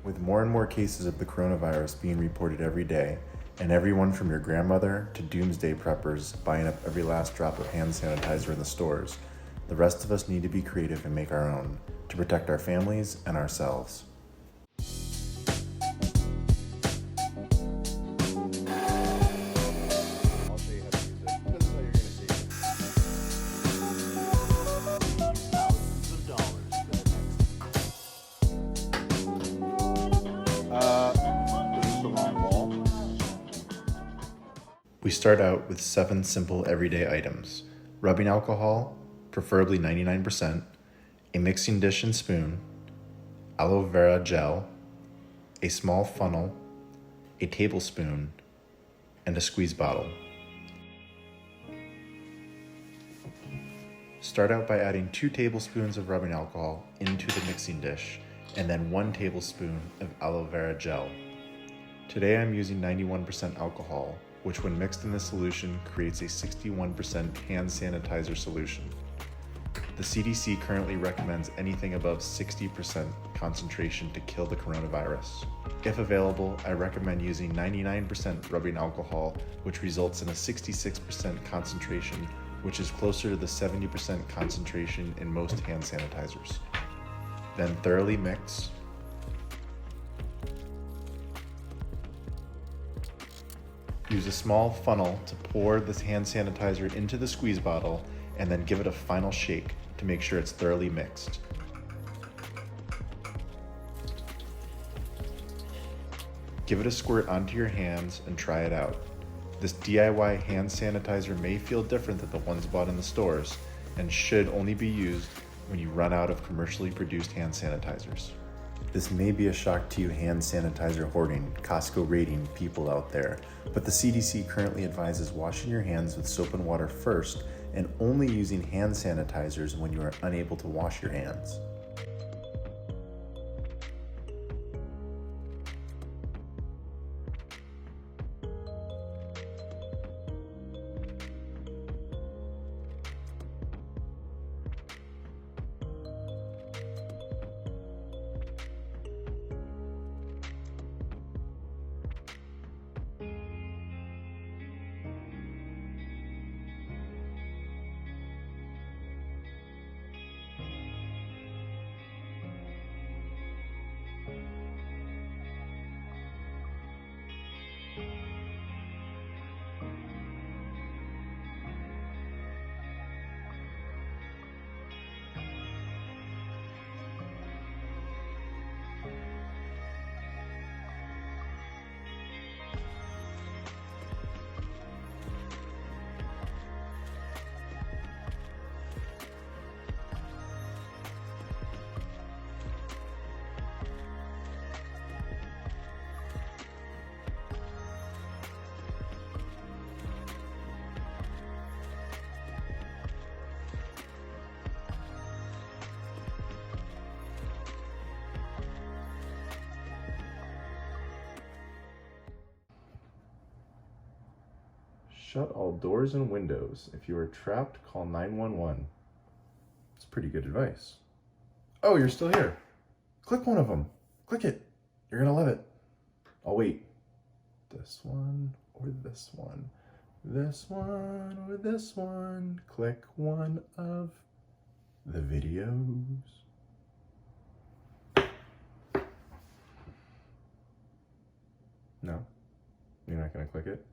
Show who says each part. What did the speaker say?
Speaker 1: With more and more cases of the coronavirus being reported every day, and everyone from your grandmother to doomsday preppers buying up every last drop of hand sanitizer in the stores, the rest of us need to be creative and make our own to protect our families and ourselves.
Speaker 2: I'll show you how to use it. This is how you're going to save it. Thousands of dollars for the next. This is the wrong wall.
Speaker 1: We start out with 7 simple everyday items: rubbing alcohol, preferably 99%, a mixing dish and spoon, aloe vera gel, a small funnel, a tablespoon, and a squeeze bottle. Start out by adding 2 tablespoons of rubbing alcohol into the mixing dish and then 1 tablespoon of aloe vera gel. Today I'm using 91% alcohol, which when mixed in the solution creates a 61% hand sanitizer solution. The CDC currently recommends anything above 60% concentration to kill the coronavirus. If available, I recommend using 99% rubbing alcohol, which results in a 66% concentration, which is closer to the 70% concentration in most hand sanitizers. Then thoroughly mix. Use a small funnel to pour this hand sanitizer into the squeeze bottle and then give it a final shake to make sure it's thoroughly mixed. Give it a squirt onto your hands and try it out. This DIY hand sanitizer may feel different than the ones bought in the stores and should only be used when you run out of commercially produced hand sanitizers. This may be a shock to you hand sanitizer hoarding, Costco rating people out there, but the CDC currently advises washing your hands with soap and water first and only using hand sanitizers when you are unable to wash your hands. Shut all doors and windows. If you are trapped, call 911. It's pretty good advice. Oh, you're still here. Click one of them. Click it. You're gonna love it. I'll wait. This one or this one. This one or this one. Click one of the videos. No? You're not gonna click it?